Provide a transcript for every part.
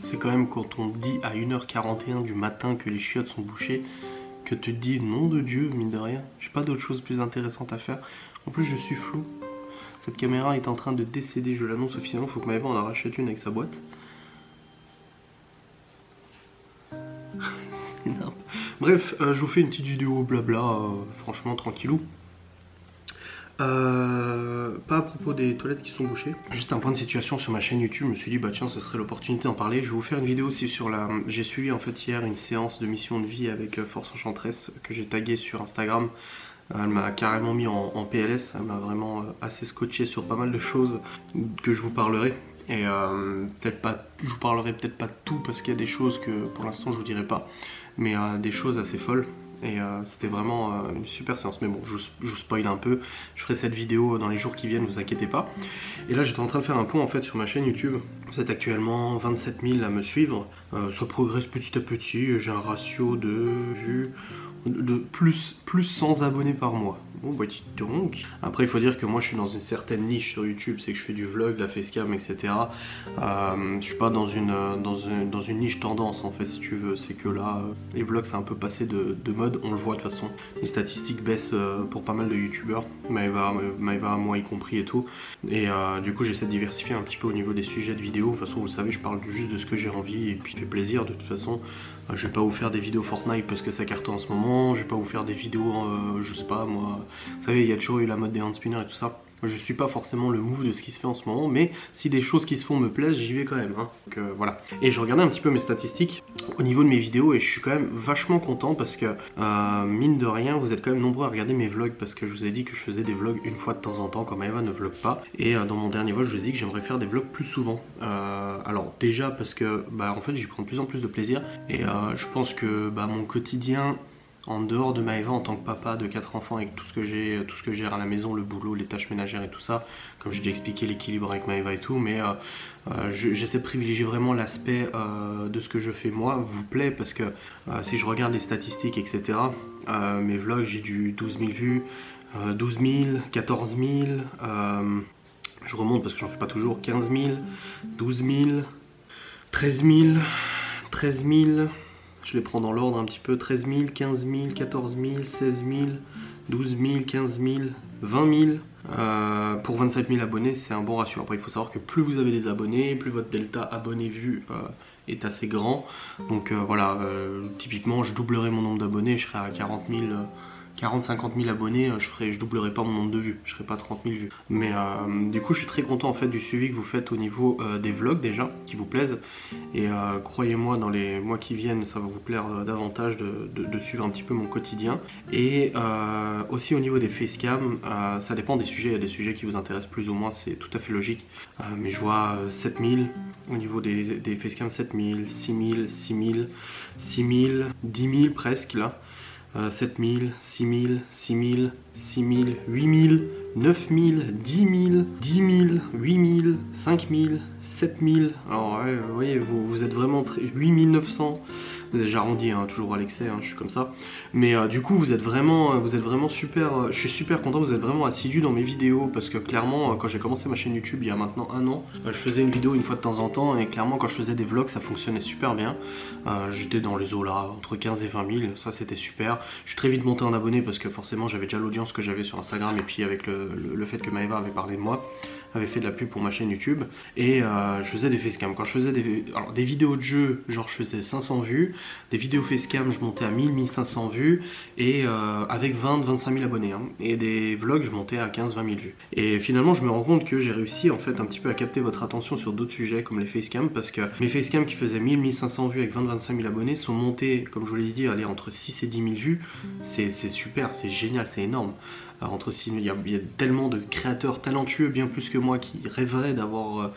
C'est quand même quand on te dit à 1h41 du matin que les chiottes sont bouchées, que tu te dis nom de Dieu, mine de rien, j'ai pas d'autre chose plus intéressante à faire. En plus je suis flou. Cette caméra est en train de décéder, je l'annonce officiellement, faut que Maëva en rachète une avec sa boîte. Énorme. Bref, je vous fais une petite vidéo blabla, franchement tranquillou. Pas à propos des toilettes qui sont bouchées. Juste un point de situation sur ma chaîne YouTube, je me suis dit bah tiens, ce serait l'opportunité d'en parler. Je vais vous faire une vidéo aussi sur la... J'ai suivi en fait hier une séance de mission de vie avec Force Enchantresse que j'ai tagué sur Instagram. Elle m'a carrément mis en PLS, elle m'a vraiment assez scotché sur pas mal de choses que je vous parlerai. Et peut-être pas, je vous parlerai peut-être pas de tout parce qu'il y a des choses que pour l'instant je vous dirai pas, mais des choses assez folles. Et c'était vraiment une super séance. Mais bon, je vous spoil un peu. Je ferai cette vidéo dans les jours qui viennent, vous inquiétez pas. Et là, j'étais en train de faire un point en fait sur ma chaîne YouTube. Vous êtes actuellement 27 000 à me suivre. Ça progresse petit à petit. J'ai un ratio de vues de plus 100 abonnés par mois. Bon bah dis donc. Après il faut dire que moi je suis dans une certaine niche sur YouTube, c'est que je fais du vlog, de la facecam, etc. Je suis pas dans une niche tendance en fait si tu veux. C'est que là les vlogs c'est un peu passé de mode, on le voit de toute façon. Les statistiques baissent pour pas mal de youtubeurs, Maëva, moi y compris et tout. Et du coup j'essaie de diversifier un petit peu au niveau des sujets de vidéos. De toute façon vous le savez, je parle juste de ce que j'ai envie et puis ça fait plaisir de toute façon. Je vais pas vous faire des vidéos Fortnite parce que ça cartonne en ce moment, je vais pas vous faire des vidéos, je sais pas moi, vous savez il y a toujours eu la mode des hand spinners et tout ça. Je suis pas forcément le move de ce qui se fait en ce moment, mais si des choses qui se font me plaisent, j'y vais quand même, hein. Donc voilà. Et je regardais un petit peu mes statistiques au niveau de mes vidéos et je suis quand même vachement content parce que mine de rien, vous êtes quand même nombreux à regarder mes vlogs parce que je vous ai dit que je faisais des vlogs une fois de temps en temps quand Maëva ne vlog pas. Et dans mon dernier vlog, je vous ai dit que j'aimerais faire des vlogs plus souvent. Alors déjà parce que bah en fait j'y prends de plus en plus de plaisir et je pense que bah, mon quotidien en dehors de Maëva en tant que papa de 4 enfants avec tout ce que j'ai à la maison, le boulot, les tâches ménagères et tout ça, comme j'ai déjà expliqué l'équilibre avec Maëva et tout, mais j'essaie de privilégier vraiment l'aspect de ce que je fais moi, vous plaît, parce que si je regarde les statistiques, etc., mes vlogs, j'ai du 12 000 vues, 12 000, 14 000, je remonte parce que j'en fais pas toujours, 15 000, 12 000, 13 000, 13 000, je les prends dans l'ordre un petit peu, 13 000, 15 000, 14 000, 16 000, 12 000, 15 000, 20 000. Pour 27 000 abonnés, c'est un bon ratio. Après, il faut savoir que plus vous avez des abonnés, plus votre delta abonnés-vus est assez grand. Donc voilà, typiquement, je doublerai mon nombre d'abonnés, je serai à 40 000... 40-50 000 abonnés, je doublerai pas mon nombre de vues, je ferai pas 30 000 vues. Mais du coup, je suis très content en fait du suivi que vous faites au niveau des vlogs déjà, qui vous plaisent. Et croyez-moi, dans les mois qui viennent, ça va vous plaire davantage de suivre un petit peu mon quotidien. Et aussi au niveau des facecam, ça dépend des sujets. Il y a des sujets qui vous intéressent plus ou moins, c'est tout à fait logique. Mais je vois 7000 au niveau des facecam, 7000, 6000, 6000, 6000, 10 000 presque là. 7 000, 6 000, 6 000, 6 000, 8 000, 9 000, 10 000, 10 000, 8 000, 5 000, 7 000. Alors ouais, vous voyez, vous êtes vraiment très... 8 900. J'arrondis, hein, toujours à l'excès, hein, je suis comme ça. Mais du coup, vous êtes vraiment super. Je suis super content, vous êtes vraiment assidus dans mes vidéos parce que clairement, quand j'ai commencé ma chaîne YouTube il y a maintenant un an, je faisais une vidéo une fois de temps en temps et clairement, quand je faisais des vlogs, ça fonctionnait super bien. J'étais dans les eaux là, entre 15 et 20 000, ça c'était super. Je suis très vite monté en abonnés parce que forcément, j'avais déjà l'audience que j'avais sur Instagram et puis avec le fait que Maëva avait parlé de moi, avait fait de la pub pour ma chaîne YouTube et je faisais des facecam. Quand je faisais des vidéos de jeu, genre je faisais 500 vues, des vidéos facecam je montais à 1000-1500 vues et avec 20-25 000 abonnés hein. Et des vlogs je montais à 15-20 000 vues. Et finalement je me rends compte que j'ai réussi en fait un petit peu à capter votre attention sur d'autres sujets comme les facecam parce que mes facecam qui faisaient 1000-1500 vues avec 20-25 000 abonnés sont montés, comme je vous l'ai dit, aller entre 6 et 10 000 vues. C'est super, c'est génial, c'est énorme. Entre il y a tellement de créateurs talentueux, bien plus que moi, qui rêveraient d'avoir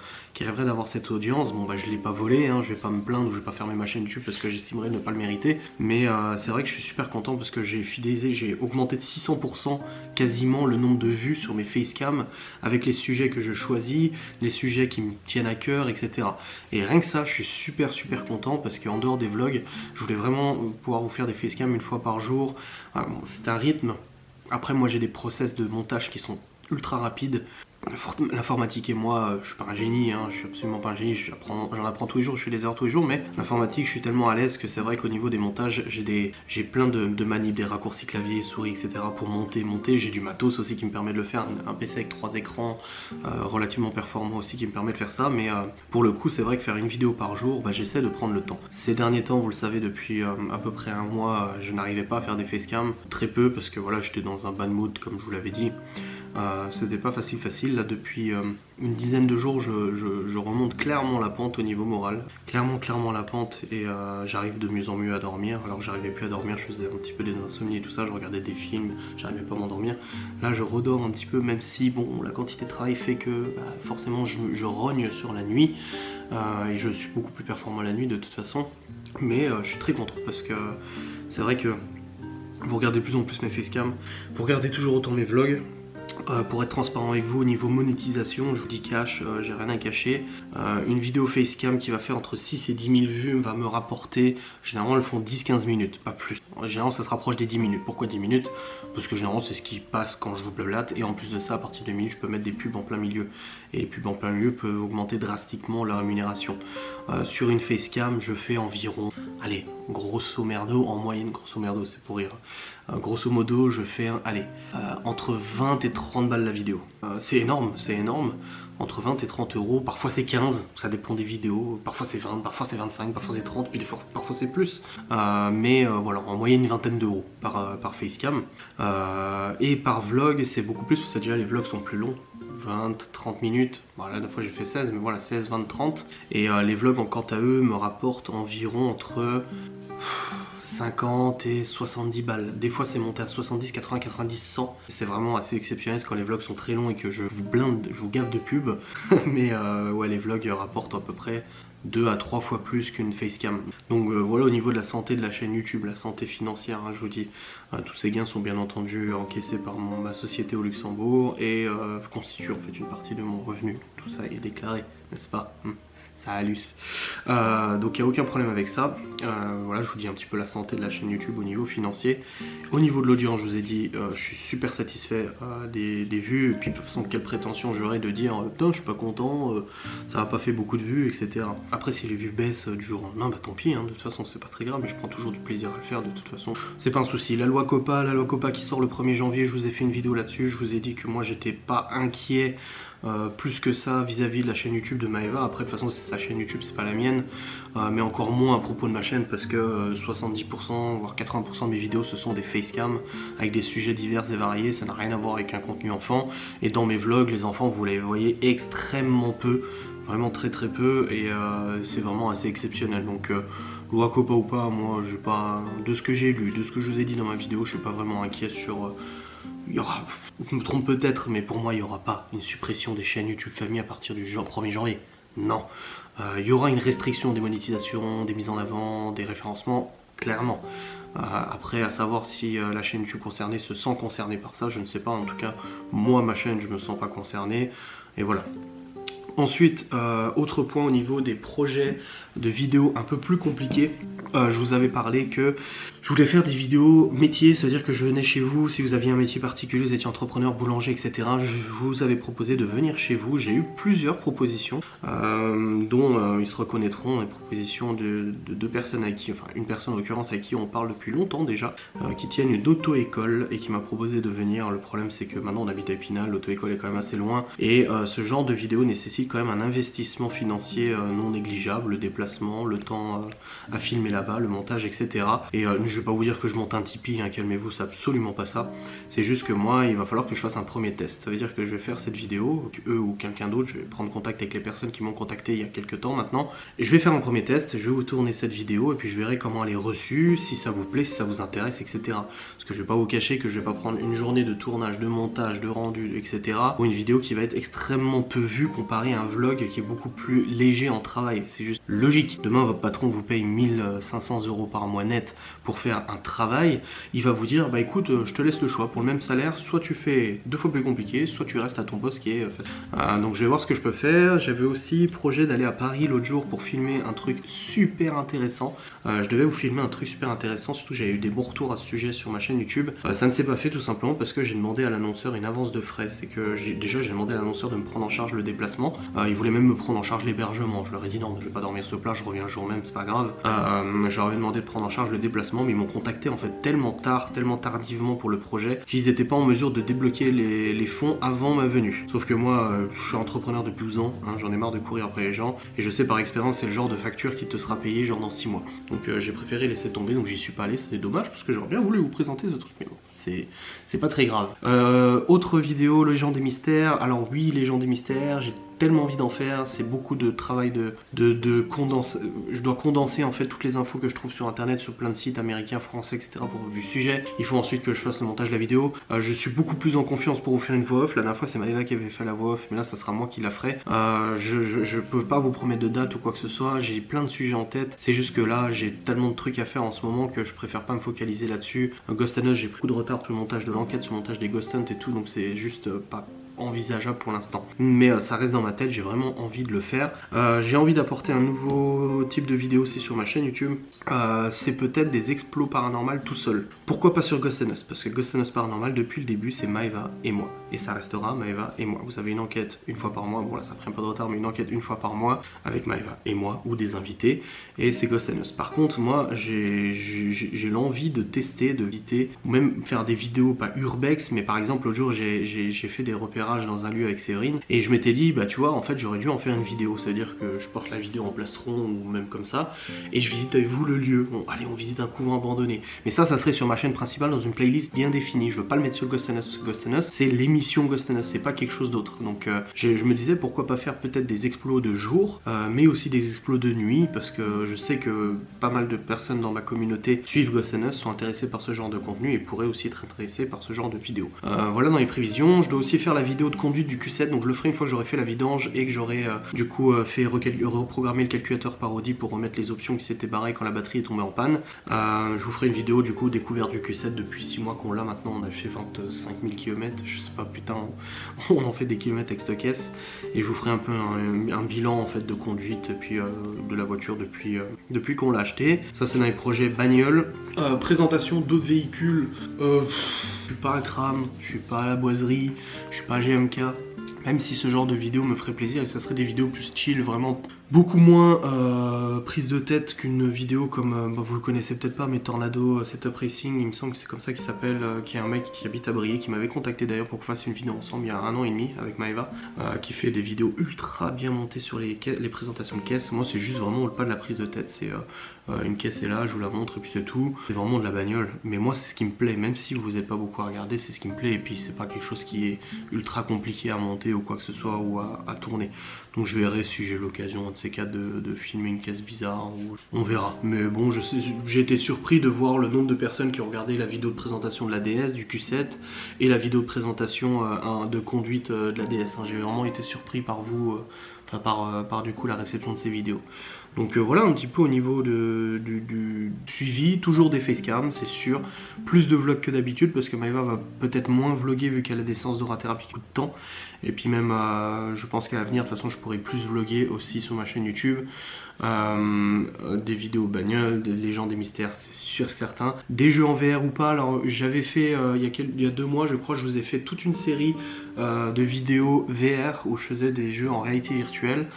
cette audience. Bon bah je l'ai pas volé, hein, je vais pas me plaindre ou je vais pas fermer ma chaîne YouTube parce que j'estimerais ne pas le mériter. Mais c'est vrai que je suis super content parce que j'ai fidélisé, j'ai augmenté de 600% quasiment le nombre de vues sur mes facecam avec les sujets que je choisis, les sujets qui me tiennent à cœur, etc. Et rien que ça, je suis super content parce qu'en dehors des vlogs, je voulais vraiment pouvoir vous faire des facecam une fois par jour. Bon, c'est un rythme. Après moi j'ai des process de montage qui sont ultra rapides. L'informatique et moi, je suis pas un génie, hein, je suis absolument pas un génie, j'en apprends tous les jours, je fais des heures tous les jours, mais l'informatique, je suis tellement à l'aise que c'est vrai qu'au niveau des montages, j'ai plein de manips, des raccourcis clavier, souris, etc. pour monter. J'ai du matos aussi qui me permet de le faire, un PC avec 3 écrans, relativement performant aussi qui me permet de faire ça, mais pour le coup, c'est vrai que faire une vidéo par jour, j'essaie de prendre le temps. Ces derniers temps, vous le savez, depuis à peu près un mois, je n'arrivais pas à faire des facecam, très peu, parce que voilà, j'étais dans un bad mood, comme je vous l'avais dit. C'était pas facile, là depuis une dizaine de jours je remonte clairement la pente au niveau moral, clairement la pente, et j'arrive de mieux en mieux à dormir. Alors que j'arrivais plus à dormir, je faisais un petit peu des insomnies et tout ça, je regardais des films, j'arrivais pas à m'endormir. Là je redors un petit peu, même si bon, la quantité de travail fait que forcément je rogne sur la nuit, et je suis beaucoup plus performant la nuit de toute façon, mais je suis très content parce que c'est vrai que vous regardez de plus en plus mes facecam, vous regardez toujours autant mes vlogs. Pour être transparent avec vous, au niveau monétisation, je vous dis cash, j'ai rien à cacher. Une vidéo facecam qui va faire entre 6 et 10 000 vues va me rapporter, généralement elles font 10-15 minutes, pas plus. Généralement ça se rapproche des 10 minutes. Pourquoi 10 minutes? Parce que généralement c'est ce qui passe quand je vous blablate, et en plus de ça, à partir de minutes, je peux mettre des pubs en plein milieu. Et les pubs en plein milieu peuvent augmenter drastiquement la rémunération. Sur une facecam, je fais environ, allez, grosso merdo, en moyenne, grosso merdo, c'est pour rire. Grosso modo, je fais, entre 20 et 30 balles la vidéo. C'est énorme, entre 20 et 30 euros, parfois c'est 15, ça dépend des vidéos, parfois c'est 20, parfois c'est 25, parfois c'est 30, puis parfois c'est plus. Mais voilà, en moyenne une vingtaine d'euros par facecam. Et par vlog, c'est beaucoup plus, parce que déjà les vlogs sont plus longs. 20-30 minutes, voilà, la fois j'ai fait 16, mais voilà, 16, 20, 30. Et les vlogs, quant à eux, me rapportent environ entre 50 et 70 balles. Des fois c'est monté à 70, 80, 90, 100. C'est vraiment assez exceptionnel quand les vlogs sont très longs et que je vous blinde, je vous gaffe de pub. Mais ouais, les vlogs rapportent à peu près 2 à 3 fois plus qu'une facecam. Donc voilà, au niveau de la santé de la chaîne YouTube, la santé financière, hein, je vous dis, tous ces gains sont bien entendu encaissés par ma société au Luxembourg et constituent en fait une partie de mon revenu. Tout ça est déclaré, n'est-ce pas? Ça halluce. Donc il n'y a aucun problème avec ça. Voilà, je vous dis un petit peu la santé de la chaîne YouTube au niveau financier. Au niveau de l'audience, je vous ai dit, je suis super satisfait des vues. Et puis de toute façon, quelle prétention j'aurais de dire putain, je suis pas content, ça n'a pas fait beaucoup de vues, etc. Après, si les vues baissent du jour au lendemain, tant pis, hein, de toute façon, c'est pas très grave, mais je prends toujours du plaisir à le faire, de toute façon. C'est pas un souci. La loi COPPA qui sort le 1er janvier, je vous ai fait une vidéo là-dessus. Je vous ai dit que moi, j'étais pas inquiet. Plus que ça vis-à-vis de la chaîne YouTube de Maeva. Après de toute façon c'est sa chaîne YouTube, c'est pas la mienne, mais encore moins à propos de ma chaîne parce que 70% voire 80% de mes vidéos ce sont des facecam avec des sujets divers et variés, ça n'a rien à voir avec un contenu enfant. Et dans mes vlogs, les enfants vous les voyez extrêmement peu, vraiment très peu, et c'est vraiment assez exceptionnel. Donc loi COPPA ou pas, moi j'ai pas, de ce que j'ai lu, de ce que je vous ai dit dans ma vidéo, je suis pas vraiment inquiet sur il y aura, je me trompe peut-être, mais pour moi il n'y aura pas une suppression des chaînes YouTube Famille à partir du 1er janvier. Non. Il y aura une restriction des monétisations, des mises en avant, des référencements, clairement. Après, à savoir si la chaîne YouTube concernée se sent concernée par ça, je ne sais pas. En tout cas, moi, ma chaîne, je me sens pas concerné. Et voilà. Ensuite, autre point au niveau des projets de vidéos un peu plus compliqués. Je vous avais parlé que je voulais faire des vidéos métiers, c'est-à-dire que je venais chez vous, si vous aviez un métier particulier, vous étiez entrepreneur, boulanger, etc. Je vous avais proposé de venir chez vous. J'ai eu plusieurs propositions, dont ils se reconnaîtront, les propositions de deux personnes avec qui, enfin une personne en l'occurrence avec qui on parle depuis longtemps déjà, qui tiennent une auto-école et qui m'a proposé de venir. Le problème c'est que maintenant on habite à Épinal, l'auto-école est quand même assez loin, et ce genre de vidéo nécessite quand même un investissement financier non négligeable, le déplacement, le temps à filmer là-bas, le montage, etc. Et je vais pas vous dire que je monte un Tipeee, hein, calmez-vous, c'est absolument pas ça. C'est juste que moi, il va falloir que je fasse un premier test. Ça veut dire que je vais faire cette vidéo, eux ou quelqu'un d'autre, je vais prendre contact avec les personnes qui m'ont contacté il y a quelques temps maintenant. Et je vais faire un premier test, je vais vous tourner cette vidéo et puis je verrai comment elle est reçue, si ça vous plaît, si ça vous intéresse, etc. Parce que je vais pas vous cacher que je vais pas prendre une journée de tournage, de montage, de rendu, etc. pour une vidéo qui va être extrêmement peu vue comparée à un vlog qui est beaucoup plus léger en travail. C'est juste logique. Demain, votre patron vous paye 1500 € par mois net pour faire un travail. Il va vous dire, bah écoute, je te laisse le choix. Pour le même salaire, soit tu fais 2 fois plus compliqué, soit tu restes à ton poste qui est facile. Donc je vais voir ce que je peux faire. J'avais aussi projet d'aller à Paris l'autre jour pour filmer un truc super intéressant. Je devais vous filmer un truc super intéressant, surtout j'avais eu des bons retours à ce sujet sur ma chaîne YouTube. Ça ne s'est pas fait tout simplement parce que j'ai demandé à l'annonceur une avance de frais. C'est que j'ai demandé à l'annonceur de me prendre en charge le déplacement. Il voulait même me prendre en charge l'hébergement. Je leur ai dit non, je vais pas dormir sur place, je reviens le jour même, c'est pas grave. Je leur avais demandé de prendre en charge le déplacement, mais ils m'ont contacté en fait tellement tard, tellement tardivement pour le projet qu'ils n'étaient pas en mesure de débloquer les fonds avant ma venue. Sauf que moi, je suis entrepreneur depuis 12 ans, hein, j'en ai marre de courir après les gens et je sais par expérience c'est le genre de facture qui te sera payée genre dans 6 mois. Donc j'ai préféré laisser tomber, donc j'y suis pas allé, c'est dommage parce que j'aurais bien voulu vous présenter ce truc, mais bon. C'est pas très grave. Autre vidéo, les gens des mystères. Alors oui, les gens des mystères, j'ai tellement envie d'en faire, c'est beaucoup de travail de condenser. Je dois condenser en fait toutes les infos que je trouve sur internet, sur plein de sites américains, français, etc. pour du sujet. Il faut ensuite que je fasse le montage de la vidéo. Je suis beaucoup plus en confiance pour vous faire une voix off. La dernière fois c'est Maëva qui avait fait la voix off, mais là ça sera moi qui la ferai. Je peux pas vous promettre de date ou quoi que ce soit, j'ai plein de sujets en tête. C'est juste que là j'ai tellement de trucs à faire en ce moment que je préfère pas me focaliser là-dessus. Ghost Hunt, j'ai beaucoup de retard pour le montage de l'enquête, sur le montage des Ghost Hunt et tout, donc c'est juste pas envisageable pour l'instant, mais ça reste dans ma tête, j'ai vraiment envie de le faire. J'ai envie d'apporter un nouveau type de vidéo aussi sur ma chaîne YouTube. C'est peut-être des explos paranormales tout seul. Pourquoi pas sur Ghost Us? Parce que Ghost Us Paranormal depuis le début c'est Maëva et moi, et ça restera Maëva et moi. Vous avez une enquête une fois par mois, bon là ça ferait un peu de retard, mais une enquête une fois par mois avec Maëva et moi ou des invités, et c'est Ghost Us. Par contre moi j'ai l'envie de tester, de visiter, ou même faire des vidéos pas urbex, mais par exemple l'autre jour j'ai fait des repérages dans un lieu avec Séverine et je m'étais dit bah tu vois en fait j'aurais dû en faire une vidéo, c'est à dire que je porte la vidéo en plastron ou même comme ça et je visite avec vous le lieu. Bon allez, on visite un couvent abandonné, mais ça serait sur ma chaîne principale dans une playlist bien définie. Je veux pas le mettre sur Ghost Us parce que Ghost Us c'est l'émission Ghost Us, c'est pas quelque chose d'autre. Donc je me disais pourquoi pas faire peut-être des explos de jour mais aussi des explos de nuit, parce que je sais que pas mal de personnes dans ma communauté suivent Ghost Us, sont intéressées par ce genre de contenu et pourraient aussi être intéressées par ce genre de vidéo. Voilà dans les prévisions. Je dois aussi faire la vidéo de conduite du Q7, donc je le ferai une fois que j'aurai fait la vidange et que j'aurai du coup fait reprogrammer le calculateur par Audi pour remettre les options qui s'étaient barrées quand la batterie est tombée en panne. Je vous ferai une vidéo du coup découverte du Q7 depuis 6 mois qu'on l'a maintenant. On a fait 25 000 km, je sais pas, putain, on en fait des kilomètres avec cette caisse, et je vous ferai un peu un bilan en fait de conduite et puis de la voiture depuis qu'on l'a acheté. Ça c'est dans les projets bagnole. Présentation d'autres véhicules, je suis pas à Kram, je suis pas à la boiserie, je suis pas à GMK, même si ce genre de vidéo me ferait plaisir et ça serait des vidéos plus chill, vraiment beaucoup moins prise de tête qu'une vidéo comme, vous le connaissez peut-être pas, mais Tornado Setup Racing, il me semble que c'est comme ça qu'il s'appelle, qui est un mec qui habite à Briey, qui m'avait contacté d'ailleurs pour qu'on fasse une vidéo ensemble il y a 1 an et demi avec Maëva, qui fait des vidéos ultra bien montées sur les présentations de caisses. Moi c'est juste vraiment pas de la prise de tête, c'est une caisse est là, je vous la montre et puis c'est tout. C'est vraiment de la bagnole, mais moi c'est ce qui me plaît, même si vous n'êtes pas beaucoup à regarder, c'est ce qui me plaît, et puis c'est pas quelque chose qui est ultra compliqué à monter ou quoi que ce soit, ou à tourner. Donc je verrai si j'ai l'occasion de ces cas de filmer une caisse bizarre, ou on verra. Mais bon, j'ai été surpris de voir le nombre de personnes qui ont regardé la vidéo de présentation de la DS, du Q7, et la vidéo de présentation de conduite de la DS. J'ai vraiment été surpris par vous, par du coup la réception de ces vidéos. Donc voilà un petit peu au niveau du suivi, toujours des facecam, c'est sûr, plus de vlogs que d'habitude parce que Maëva va peut-être moins vlogger vu qu'elle a des séances d'aura-thérapie qui coûtent de temps, et puis même je pense qu'à l'avenir de toute façon je pourrai plus vlogger aussi sur ma chaîne YouTube. Des vidéos bagnoles, les gens des mystères, c'est sûr et certain. Des jeux en VR ou pas, alors j'avais fait il y a 2 mois je crois, je vous ai fait toute une série de vidéos VR où je faisais des jeux en réalité virtuelle.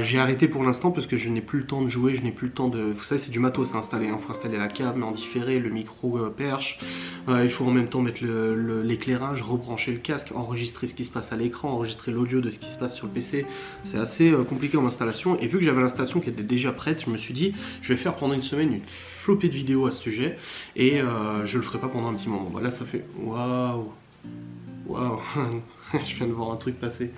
J'ai arrêté pour l'instant parce que je n'ai plus le temps de jouer, je n'ai plus le temps de... Vous savez c'est du matos à installer, il faut installer la cam en différé, le micro perche, il faut en même temps mettre l'éclairage, rebrancher le casque, enregistrer ce qui se passe à l'écran, enregistrer l'audio de ce qui se passe sur le PC. C'est assez compliqué en installation, et vu que j'avais l'installation qui était déjà prête, je me suis dit je vais faire pendant une semaine une flopée de vidéos à ce sujet, et je le ferai pas pendant un petit moment. Voilà, ça fait waouh, je viens de voir un truc passer.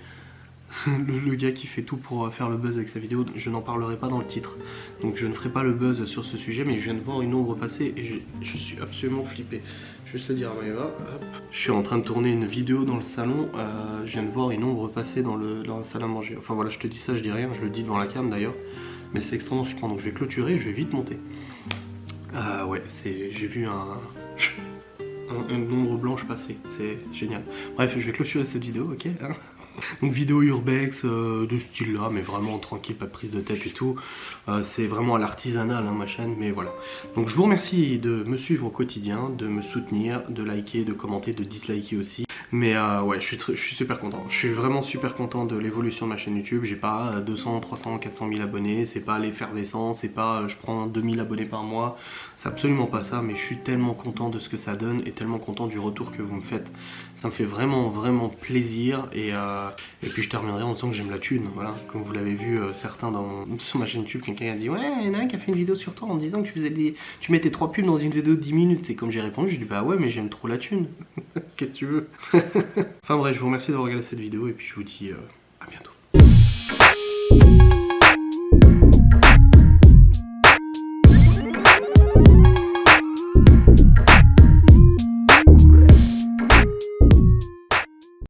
le gars qui fait tout pour faire le buzz avec sa vidéo. Je n'en parlerai pas dans le titre, donc je ne ferai pas le buzz sur ce sujet, mais je viens de voir une ombre passer et je suis absolument flippé. Juste te dire à Maëva, je suis en train de tourner une vidéo dans le salon, je viens de voir une ombre passer dans la salle à manger. Enfin voilà, je te dis ça, je dis rien, je le dis devant la cam d'ailleurs, mais c'est extrêmement flippant, donc je vais clôturer et je vais vite monter. Ouais, j'ai vu une ombre blanche passer, c'est génial. Bref, je vais clôturer cette vidéo, ok hein. Donc vidéo urbex de ce style là, mais vraiment tranquille, pas de prise de tête et tout. C'est vraiment à l'artisanal hein, ma chaîne, mais voilà. Donc je vous remercie de me suivre au quotidien, de me soutenir, de liker, de commenter, de disliker aussi. Mais ouais, je suis super content. Je suis vraiment super content de l'évolution de ma chaîne YouTube. J'ai pas 200, 300, 400 000 abonnés. C'est pas l'effervescence, c'est pas je prends 2000 abonnés par mois. C'est absolument pas ça, mais je suis tellement content de ce que ça donne et tellement content du retour que vous me faites. Ça me fait vraiment, vraiment plaisir. Et puis je terminerai en disant que j'aime la thune. Voilà, comme vous l'avez vu, certains sur ma chaîne YouTube, quelqu'un a dit ouais, il y en a un qui a fait une vidéo sur toi en disant que tu mettais 3 pubs dans une vidéo de 10 minutes. Et comme j'ai répondu, j'ai dit bah ouais, mais j'aime trop la thune. Qu'est-ce que tu veux? Enfin bref, je vous remercie d'avoir regardé cette vidéo et puis je vous dis à bientôt.